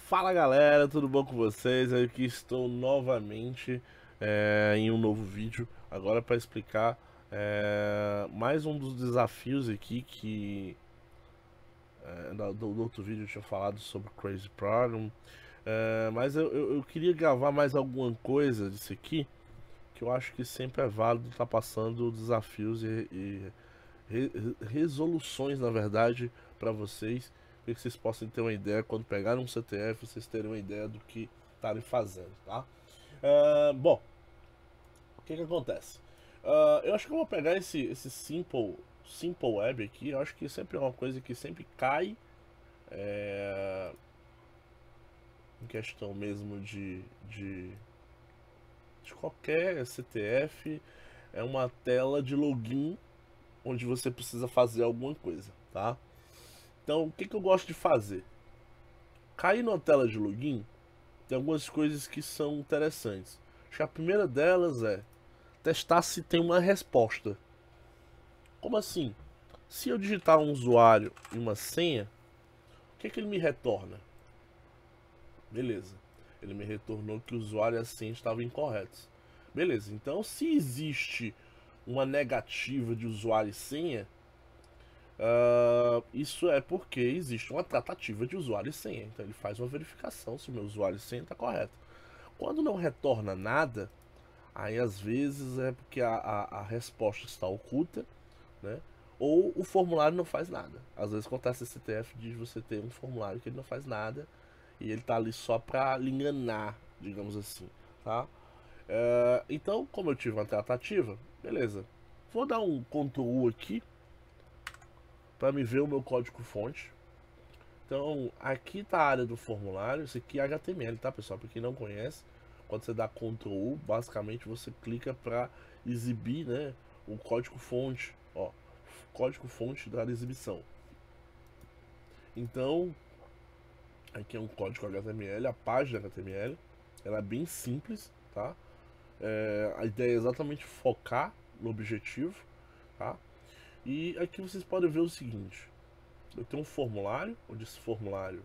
Fala galera, tudo bom com vocês? Eu aqui estou novamente em um novo vídeo, agora para explicar mais um dos desafios aqui que do outro vídeo eu tinha falado sobre Crazy Problem. Mas eu queria gravar mais alguma coisa disso aqui, que eu acho que sempre é válido estar passando desafios resoluções, na verdade, para vocês, para que vocês possam ter uma ideia quando pegarem um CTF, vocês terem uma ideia do que estarem fazendo, tá? Bom, o que acontece? Eu acho que eu vou pegar esse Simple Web aqui. Eu acho que sempre é uma coisa que sempre cai em questão mesmo de qualquer CTF. É uma tela de login onde você precisa fazer alguma coisa, tá? Então, o que eu gosto de fazer? Cair numa tela de login, tem algumas coisas que são interessantes. Acho que a primeira delas é testar se tem uma resposta. Como assim? Se eu digitar um usuário e uma senha, o que ele me retorna? Beleza. Ele me retornou que o usuário e a senha estavam incorretos. Beleza, então se existe uma negativa de usuário e senha, isso é porque existe uma tratativa de usuário e senha. Então ele faz uma verificação se o meu usuário e senha está correto. Quando não retorna nada, aí às vezes é porque a resposta está oculta, né? Ou o formulário não faz nada. Às vezes acontece esse CTF de você ter um formulário que ele não faz nada e ele está ali só para lhe enganar, digamos assim, tá? Então, como eu tive uma tratativa, beleza. Vou dar um Ctrl U aqui para me ver o meu código-fonte. Então, aqui está a área do formulário. Isso aqui é HTML, tá, pessoal? Para quem não conhece, quando você dá Ctrl U, basicamente você clica para exibir, né, o código-fonte. Ó, código-fonte da exibição. Então, aqui é um código HTML, a página HTML. Ela é bem simples, tá? A ideia é exatamente focar no objetivo, tá? E aqui vocês podem ver o seguinte: eu tenho um formulário, onde esse formulário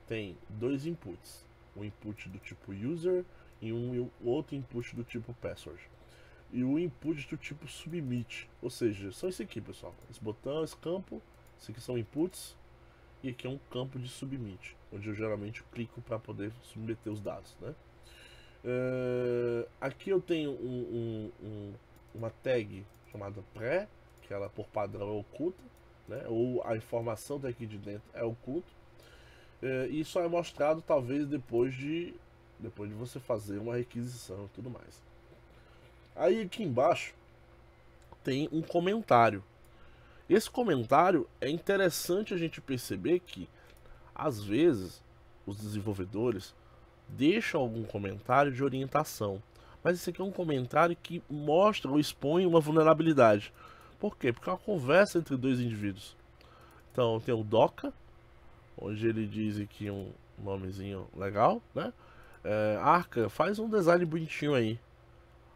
tem dois inputs, um input do tipo user e um outro input do tipo password, e o input do tipo submit, ou seja, são esse aqui, pessoal, esse botão, esse campo, esse aqui são inputs, e aqui é um campo de submit, onde eu geralmente clico para poder submeter os dados, né? Aqui eu tenho uma tag chamada pré, que ela por padrão é oculta, né? Ou a informação daqui de dentro é oculta. E só é mostrado talvez depois de você fazer uma requisição e tudo mais. Aí aqui embaixo tem um comentário. Esse comentário é interessante a gente perceber que às vezes os desenvolvedores deixam algum comentário de orientação, mas esse aqui é um comentário que mostra ou expõe uma vulnerabilidade. Por quê? Porque é uma conversa entre dois indivíduos. Então tem o Doca, onde ele diz aqui um nomezinho legal, né? Arca, faz um design bonitinho aí.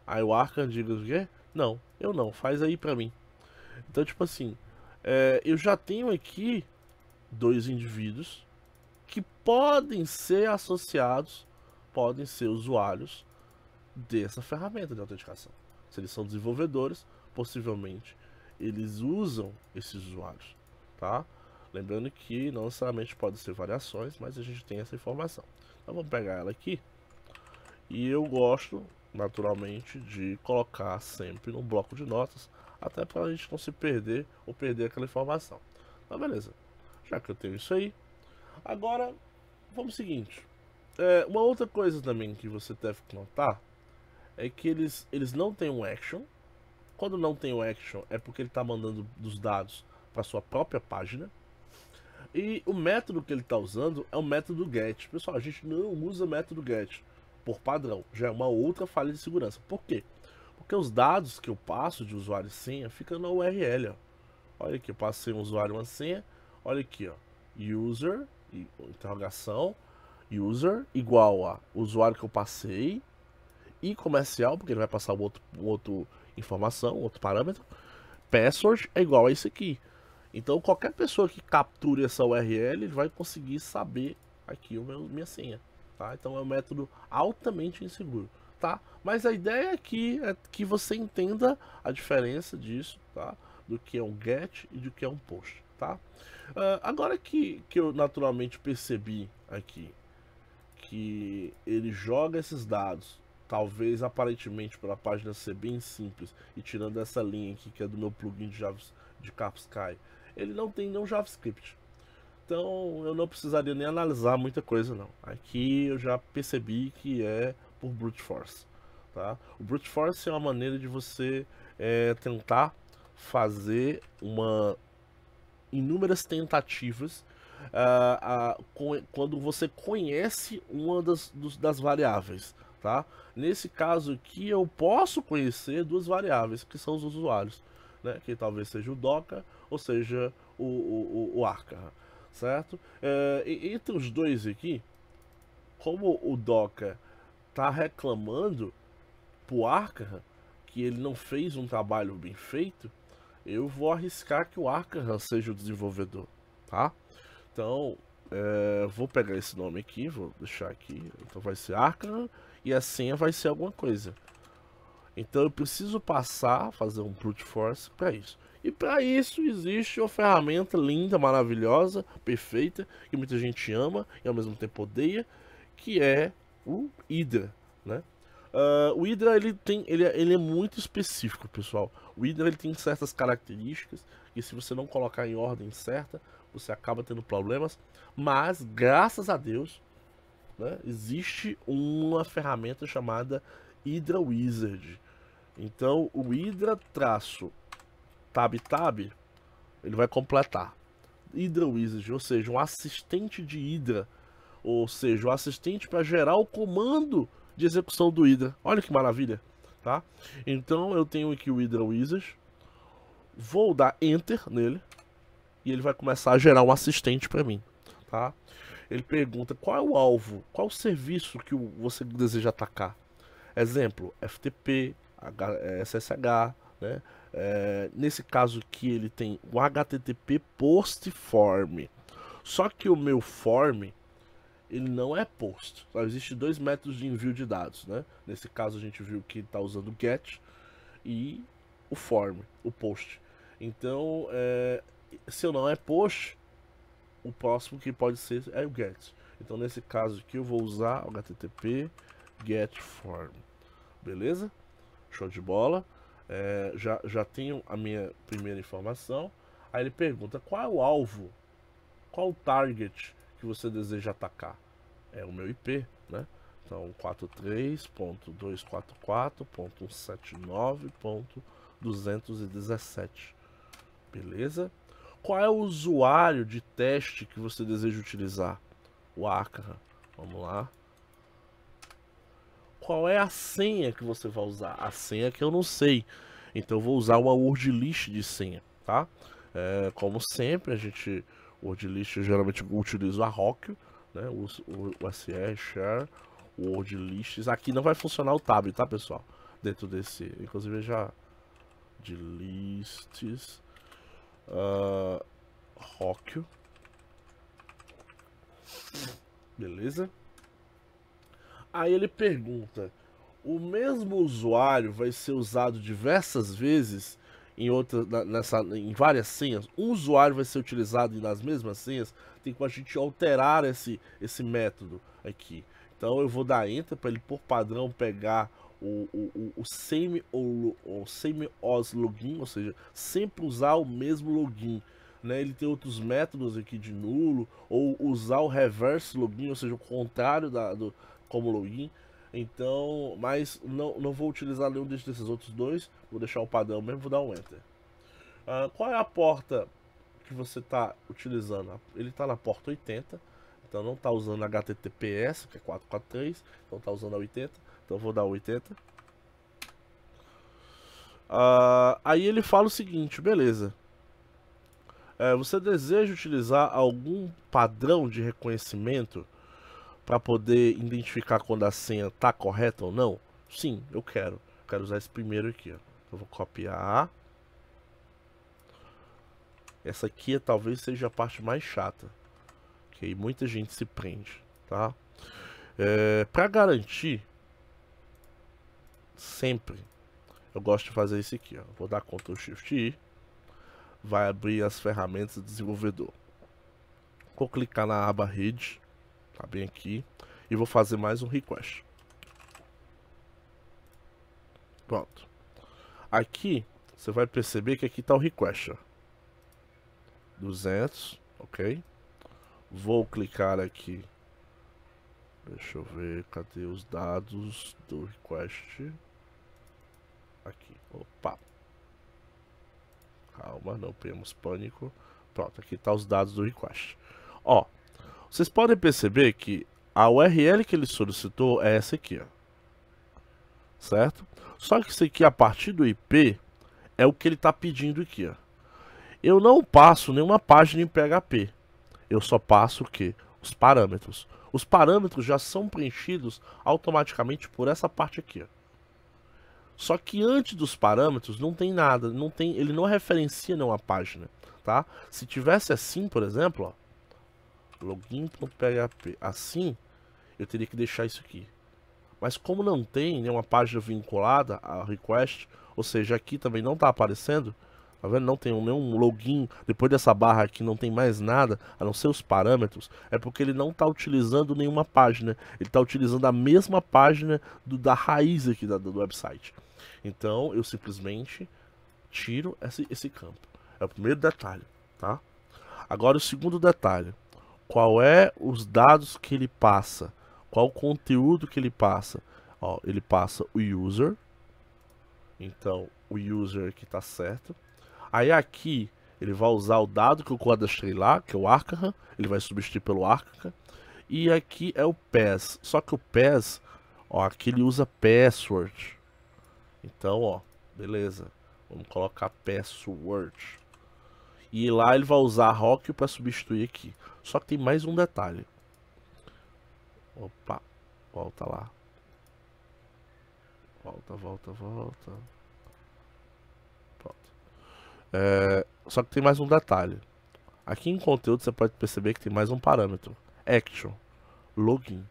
Aí o Arca diz o quê? Não, eu não, faz aí pra mim. Então, tipo assim, eu já tenho aqui dois indivíduos que podem ser associados, podem ser usuários dessa ferramenta de autenticação. Se eles são desenvolvedores, possivelmente eles usam esses usuários, tá? Lembrando que não necessariamente pode ser variações, mas a gente tem essa informação. Então vamos pegar ela aqui. E eu gosto, naturalmente, de colocar sempre no bloco de notas, até para a gente não se perder ou perder aquela informação. Então beleza, já que eu tenho isso aí, agora vamos ao seguinte. Uma outra coisa também que você deve notar é que eles não têm um action. Quando não tem o action é porque ele está mandando os dados para sua própria página. E o método que ele está usando é o método get. Pessoal, a gente não usa método get por padrão. Já é uma outra falha de segurança. Por quê? Porque os dados que eu passo de usuário e senha ficam na URL. Ó. Olha aqui, eu passei um usuário e uma senha. Olha aqui, ó. User, interrogação, user igual a usuário que eu passei e comercial, porque ele vai passar outro informação, outro parâmetro. Password é igual a isso aqui. Então qualquer pessoa que capture essa URL ele vai conseguir saber aqui minha senha, tá? Então é um método altamente inseguro, tá? Mas a ideia aqui é que você entenda a diferença disso, tá? Do que é um get e do que é um post, tá? Agora que eu naturalmente percebi aqui que ele joga esses dados, talvez aparentemente pela página ser bem simples, e tirando essa linha aqui que é do meu plugin de Qafsky, ele não tem nenhum JavaScript. Então eu não precisaria nem analisar muita coisa não. Aqui eu já percebi que é por brute force, tá? O brute force é uma maneira de você tentar fazer inúmeras tentativas quando você conhece uma das variáveis, tá? Nesse caso aqui eu posso conhecer duas variáveis que são os usuários, né? Que talvez seja o Docker ou seja o Arca, certo? Entre os dois aqui, como o Docker está reclamando pro Arca que ele não fez um trabalho bem feito, eu vou arriscar que o Arca seja o desenvolvedor, tá? Então, vou pegar esse nome aqui, vou deixar aqui. Então vai ser Arca e a senha vai ser alguma coisa. Então eu preciso fazer um brute force para isso. E para isso existe uma ferramenta linda, maravilhosa, perfeita, que muita gente ama e ao mesmo tempo odeia, que é o Hydra, né? O Hydra ele é muito específico, pessoal. O Hydra ele tem certas características que se você não colocar em ordem certa, você acaba tendo problemas. Mas graças a Deus, né, existe uma ferramenta chamada Hydra Wizard. Então o Hydra tab ele vai completar Hydra Wizard, ou seja, um assistente de Hydra, ou seja, um assistente para gerar o comando de execução do Hydra. Olha que maravilha, tá? Então eu tenho aqui o Hydra Wizard, vou dar Enter nele e ele vai começar a gerar um assistente para mim, tá? Ele pergunta qual é o alvo, qual o serviço que você deseja atacar. Exemplo, FTP, SSH, né? Nesse caso aqui ele tem o HTTP post form. Só que o meu form ele não é post. Só existe dois métodos de envio de dados, né? Nesse caso a gente viu que está usando o get e o form, o post. Então, se eu não é post, o próximo que pode ser é o get. Então nesse caso aqui eu vou usar o HTTP get form. Beleza? Show de bola. Já tenho a minha primeira informação. Aí ele pergunta qual é o alvo, qual o target que você deseja atacar. É o meu IP, né? Então 43.244.179.217. Beleza? Qual é o usuário de teste que você deseja utilizar? O Arca. Vamos lá. Qual é a senha que você vai usar? A senha que eu não sei. Então eu vou usar uma word list de senha, tá? Como sempre, word list eu geralmente utilizo a Rockio, né? O SR, share, word lists. Aqui não vai funcionar o tab, tá, pessoal? Dentro desse, inclusive já de lists, Rockio. Beleza? Aí ele pergunta: o mesmo usuário vai ser usado diversas vezes em várias senhas? Um usuário vai ser utilizado nas mesmas senhas? Tem que a gente alterar esse método aqui. Então eu vou dar Enter para ele por padrão pegar o same-os login, ou seja, sempre usar o mesmo login. Né? Ele tem outros métodos aqui de nulo, ou usar o reverse login, ou seja, o contrário como login. Então, mas não vou utilizar nenhum desses outros dois. Vou deixar o padrão mesmo, vou dar um Enter. Qual é a porta que você está utilizando? Ele está na porta 80. Então não está usando HTTPS, que é 443. Então está usando a 80. Então vou dar 80. Aí ele fala o seguinte, beleza. Você deseja utilizar algum padrão de reconhecimento para poder identificar quando a senha está correta ou não? Sim, eu quero. Quero usar esse primeiro aqui. Ó. Eu vou copiar. Essa aqui talvez seja a parte mais chata. Que aí muita gente se prende, tá? Para garantir, sempre, eu gosto de fazer isso aqui, ó. Vou dar Ctrl Shift I, vai abrir as ferramentas do desenvolvedor. Vou clicar na aba rede, tá bem aqui, e vou fazer mais um request. Pronto. Aqui, você vai perceber que aqui está o request, ó. 200, ok? Vou clicar aqui. Deixa eu ver, cadê os dados do request? Aqui, opa. Calma, não temos pânico. Pronto, aqui tá os dados do request. Ó, vocês podem perceber que a URL que ele solicitou é essa aqui, ó. Certo? Só que isso aqui, a partir do IP, é o que ele tá pedindo aqui, ó. Eu não passo nenhuma página em PHP. Eu só passo o quê? Os parâmetros. Os parâmetros já são preenchidos automaticamente por essa parte aqui, ó. Só que antes dos parâmetros não tem nada, ele não referencia nenhuma página, tá? Se tivesse assim, por exemplo, ó, login.php, assim, eu teria que deixar isso aqui. Mas como não tem nenhuma página vinculada a request, ou seja, aqui também não está aparecendo, tá vendo? Não tem nenhum login, depois dessa barra aqui não tem mais nada, a não ser os parâmetros, é porque ele não está utilizando nenhuma página, ele está utilizando a mesma página da raiz aqui do website. Então eu simplesmente tiro esse campo. É o primeiro detalhe, tá? Agora o segundo detalhe, qual é os dados que ele passa? Qual o conteúdo que ele passa? Ó, ele passa o user. Então, o user aqui tá certo. Aí aqui, ele vai usar o dado que eu cadastrei lá, que é o Arkham. Ele vai substituir pelo Arkham. E aqui é o pass. Só que o pass, ó, aqui ele usa password. Então, ó, beleza. Vamos colocar password. E lá ele vai usar rock para substituir aqui. Só que tem mais um detalhe. Opa, volta lá. Volta. Pronto. Só que tem mais um detalhe. Aqui em conteúdo você pode perceber que tem mais um parâmetro. Action. Login.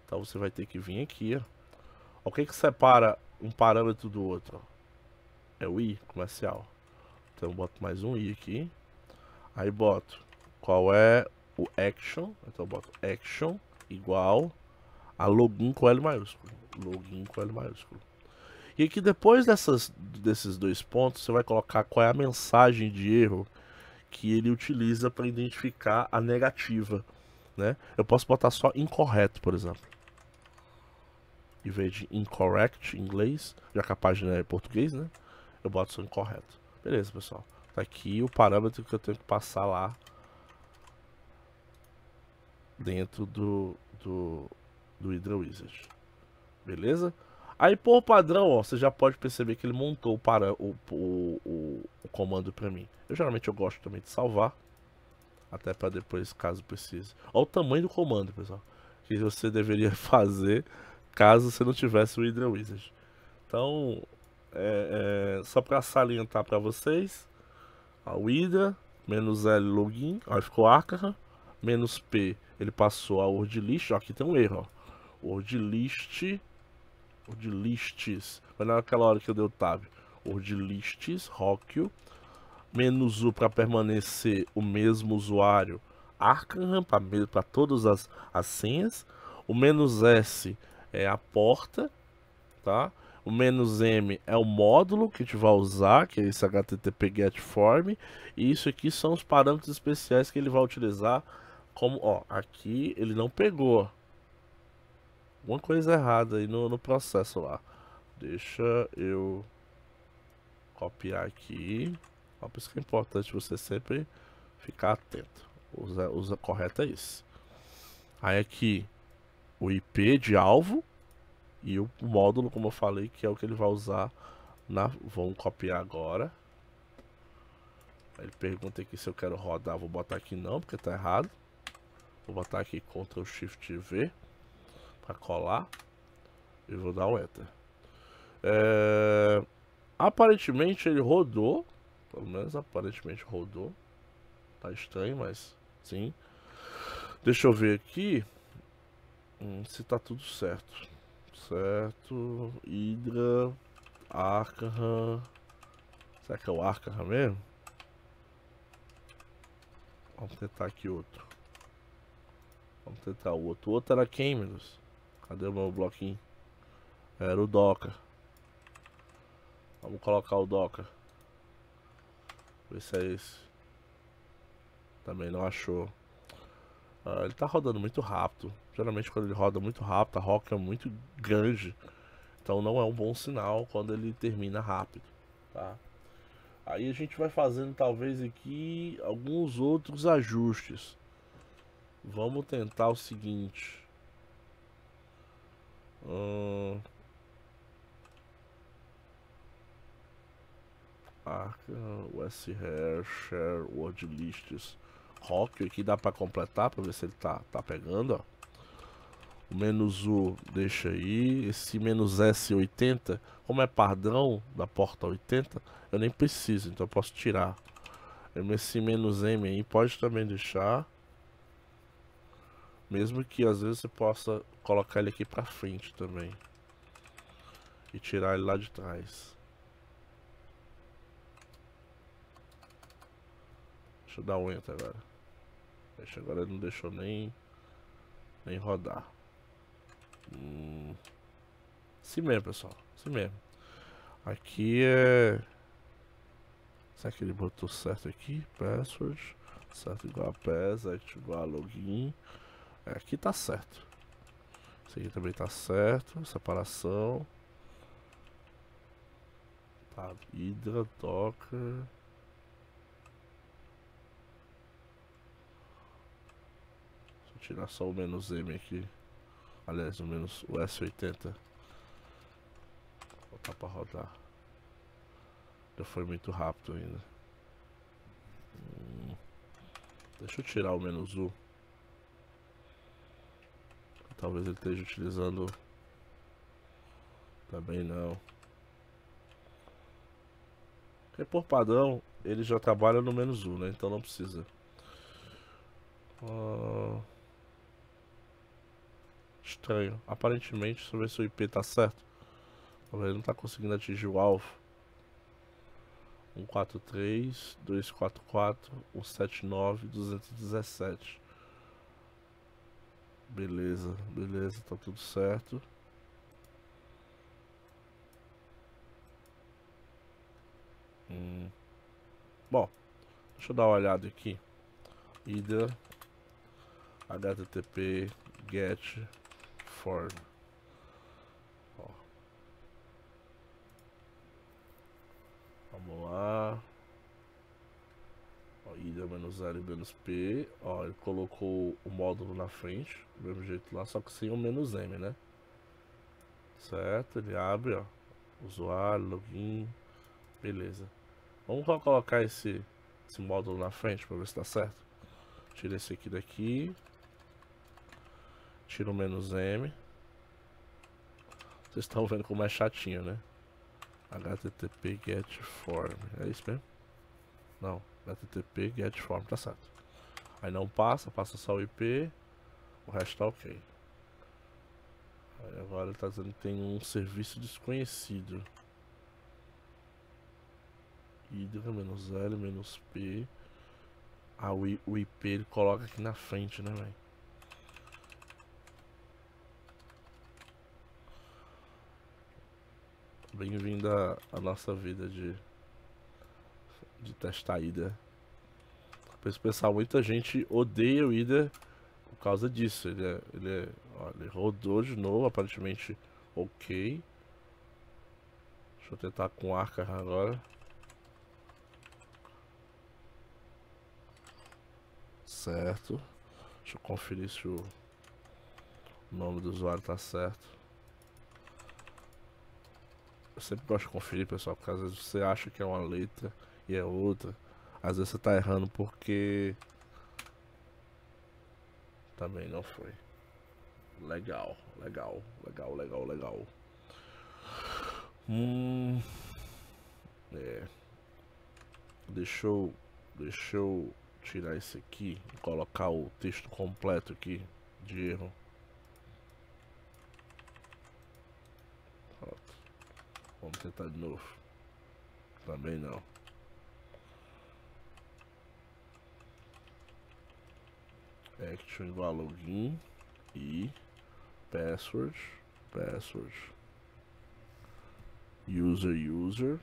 Então você vai ter que vir aqui, ó. O que separa um parâmetro do outro? É o I, comercial. Então eu boto mais um I aqui. Aí boto qual é o action. Então eu boto action igual a login com L maiúsculo. Login com L maiúsculo. E aqui depois desses dois pontos, você vai colocar qual é a mensagem de erro que ele utiliza para identificar a negativa, né? Eu posso botar só incorreto, por exemplo. Em vez de incorrect em inglês, já que a página é em português, né? Eu boto só incorreto. Beleza, pessoal. Tá aqui o parâmetro que eu tenho que passar lá dentro do Hydra Wizard. Beleza? Aí por padrão, ó, você já pode perceber que ele montou o comando para mim. Eu gosto também de salvar, até para depois, caso precise. Olha o tamanho do comando, pessoal, que você deveria fazer caso você não tivesse o Hydra Wizard. Então, só para salientar para vocês, o Hydra, -L login, ó, ficou Arkham, -P, ele passou a word list, ó, aqui tem um erro, ó, word lists, mas não é aquela hora que eu dei o tab, word lists, Rockio, -U para permanecer o mesmo usuário, Arkham, para todas as senhas, o -S é a porta, tá? O -M é o módulo que a gente vai usar, que é esse HTTP GET form, e isso aqui são os parâmetros especiais que ele vai utilizar, como, ó, aqui ele não pegou alguma coisa errada aí no processo lá. Deixa eu copiar aqui. Ó, por isso que é importante você sempre ficar atento. Usa correto é esse. Aí aqui o IP de alvo e o módulo, como eu falei, que é o que ele vai usar vamos copiar agora. Ele pergunta aqui se eu quero rodar, vou botar aqui não, porque tá errado. Vou botar aqui Ctrl Shift V para colar e vou dar um Enter. Aparentemente ele rodou, pelo menos aparentemente rodou. Tá estranho, mas sim. Deixa eu ver aqui se tá tudo certo. Certo. Hydra. Arkham. Será que é o Arkham mesmo? Vamos tentar aqui outro. Vamos tentar o outro. O outro era Camelus. Cadê o meu bloquinho? Era o Docker. Vamos colocar o Docker. Ver se é esse. Também não achou. Ele tá rodando muito rápido. Geralmente quando ele roda muito rápido, a roca é muito grande. Então não é um bom sinal quando ele termina rápido, tá? Aí a gente vai fazendo talvez aqui alguns outros ajustes. Vamos tentar o seguinte. Arca, US Hair, Share, Word Lists. Rock aqui dá pra completar pra ver se ele tá pegando, ó. O menos U deixa aí. Esse menos S80, como é padrão da porta 80, eu nem preciso, então eu posso tirar. Esse menos M aí pode também deixar. Mesmo que às vezes você possa colocar ele aqui pra frente também. E tirar ele lá de trás. Deixa eu dar um enter agora. Agora ele não deixou nem rodar. Assim mesmo, pessoal. Assim mesmo. Aqui é... Será que ele botou certo aqui? Password. Certo igual a pass, act igual a login. Aqui tá certo. Isso aqui também tá certo. Separação. Tá. Hydra, Docker. Deixa eu tirar só o menos M aqui. Aliás, o menos o S80. Vou botar pra rodar. Já foi muito rápido ainda. Deixa eu tirar o menos U. Talvez ele esteja utilizando. Também não. Porque por padrão ele já trabalha no menos U, né? Então não precisa. Estranho. Aparentemente, deixa eu ver se o IP tá certo. Ele não tá conseguindo atingir o alvo. 143, 244, 179, 217. Beleza, beleza, tá tudo certo. Bom, deixa eu dar uma olhada aqui. Ida HTTP get form. Ó. Vamos lá. Ó, ida menos L menos P. Ó, ele colocou o módulo na frente, do mesmo jeito lá, só que sem o menos M, né? Certo, ele abre, ó. Usuário, login. Beleza. Vamos só colocar esse módulo na frente para ver se tá certo. Tira esse aqui daqui. Tira o menos M. Vocês estão vendo como é chatinho, né? HTTP get form. É isso mesmo? Não. HTTP get form, tá certo. Aí não passa só o IP. O resto tá ok. Aí agora ele tá dizendo que tem um serviço desconhecido. Hydra menos L menos P. Ah, o IP ele coloca aqui na frente, né, velho? Bem-vindo à nossa vida de testar Hydra. Pessoal, muita gente odeia o Hydra por causa disso. Ele rodou de novo, aparentemente ok. Deixa eu tentar com Arca agora. Certo. Deixa eu conferir se o nome do usuário tá certo. Eu sempre gosto de conferir, pessoal, porque às vezes você acha que é uma letra e é outra. Às vezes você tá errando porque também não foi. Legal, legal, legal, legal, legal. É. Deixa eu tirar esse aqui e colocar o texto completo aqui de erro. Pronto. Vamos tentar de novo. Também não. Action igual a login e password. User.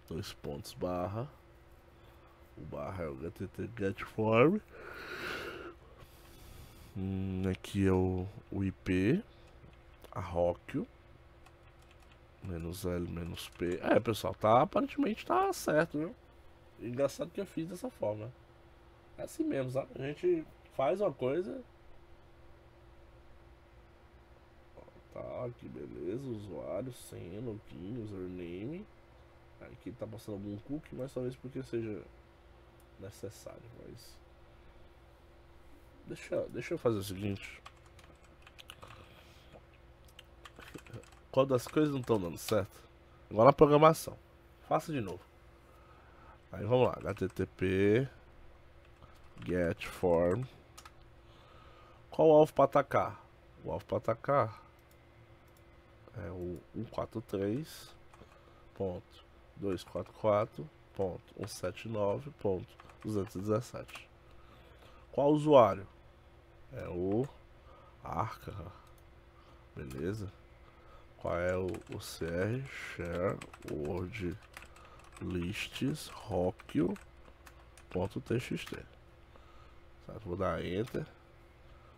2 pontos barra. O barra é o HTTP get form. Aqui é o IP. A Rockio. -L, -P. Pessoal, aparentemente tá certo, viu? Engraçado que eu fiz dessa forma. É assim mesmo, sabe? A gente faz uma coisa. Tá, aqui beleza. Usuário, senha, login, username. Aqui tá passando algum cookie, mas talvez porque seja necessário. Mas deixa eu fazer o seguinte. Quando as coisas não estão dando certo, igual na programação, faça de novo. Aí vamos lá, HTTP get form. Qual o alvo para atacar? O alvo para atacar é o 143.244.179.217. Qual usuário? É o Arca. Beleza? Qual é o CR? Share Word Lists Rockio.txt. Certo? Vou dar Enter.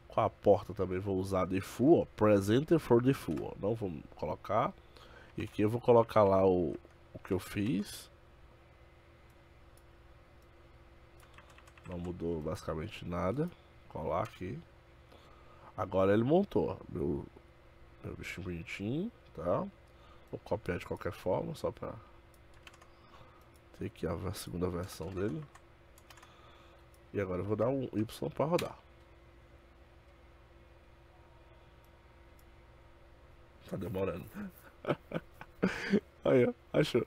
Com a porta também vou usar default, ó, presenter for default, ó. Não vou colocar. E aqui eu vou colocar lá o que eu fiz. Não mudou basicamente nada. Colar aqui. Agora ele montou, ó, meu bichinho bonitinho, tá? Vou copiar de qualquer forma, só pra ter aqui a segunda versão dele. E agora eu vou dar um Y pra rodar. Tá demorando. Aí, ó, achou.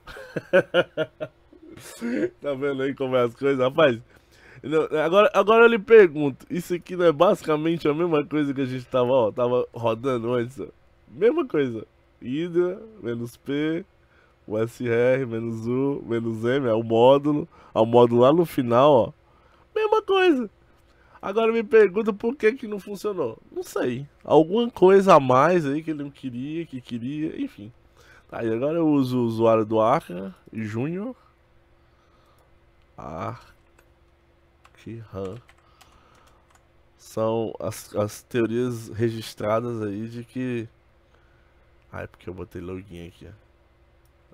Tá vendo aí como é as coisas, rapaz? Agora eu lhe pergunto, isso aqui não é basicamente a mesma coisa que a gente tava rodando antes? Ó. Mesma coisa. Hydra, -P, o SR, -U, -M, é o módulo. É o módulo lá no final, ó. Mesma coisa. Agora me pergunta por que não funcionou. Não sei. Alguma coisa a mais aí que ele não queria, enfim. Tá, e agora eu uso o usuário do Arca Júnior. Arcan. São as teorias registradas aí de que... é porque eu botei login aqui, ó.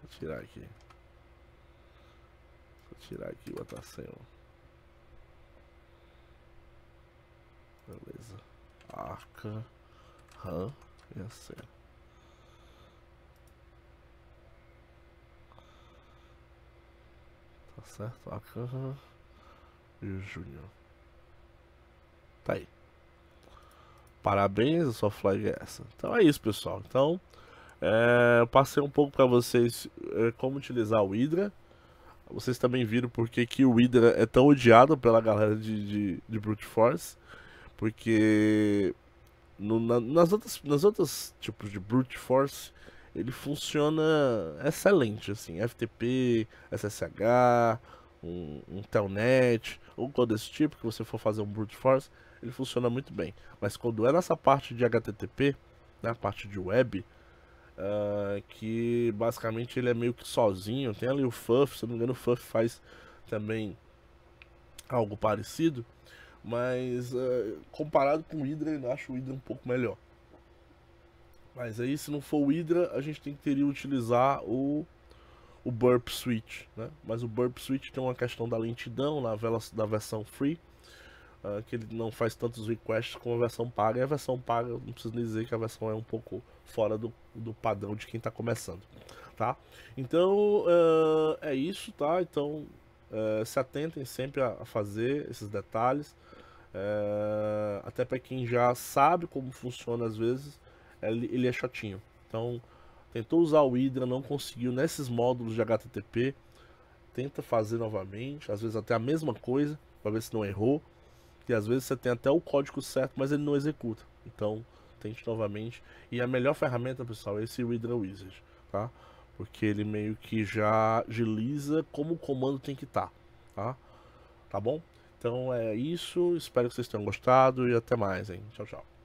Vou tirar aqui. E botar sem, ó. Beleza. Arca. E assim. Tá certo? Arca. E o Júnior. Tá aí. Parabéns, a sua flag é essa. Então é isso, pessoal. Então, eu passei um pouco para vocês como utilizar o Hydra. Vocês também viram porque que o Hydra é tão odiado pela galera de Brute Force. Porque nas outras tipos de Brute Force, ele funciona excelente, assim, FTP, SSH, um Telnet, ou coisa desse tipo, que você for fazer um Brute Force, ele funciona muito bem. Mas quando é nessa parte de HTTP, né, a parte de web, que basicamente ele é meio que sozinho, tem ali o FUF, se não me engano o FUF faz também algo parecido, mas comparado com o Hydra, eu acho o Hydra um pouco melhor. Mas aí, se não for o Hydra, a gente teria que utilizar o Burp Switch, né? Mas o Burp Switch tem uma questão da lentidão da versão free, que ele não faz tantos requests como a versão paga. E a versão paga, não preciso nem dizer que a versão é um pouco fora do padrão de quem está começando, tá? Então, é isso, tá? Então, se atentem sempre a fazer esses detalhes. Até para quem já sabe como funciona, às vezes ele é chatinho. Então tentou usar o Hydra, não conseguiu nesses módulos de HTTP, tenta fazer novamente, às vezes até a mesma coisa, para ver se não errou. E às vezes você tem até o código certo, mas ele não executa. Então, tente novamente. E a melhor ferramenta, pessoal, é esse Reader Wizard, tá? Porque ele meio que já agiliza como o comando tem que estar, tá? Tá bom? Então é isso, espero que vocês tenham gostado e até mais, hein? Tchau, tchau.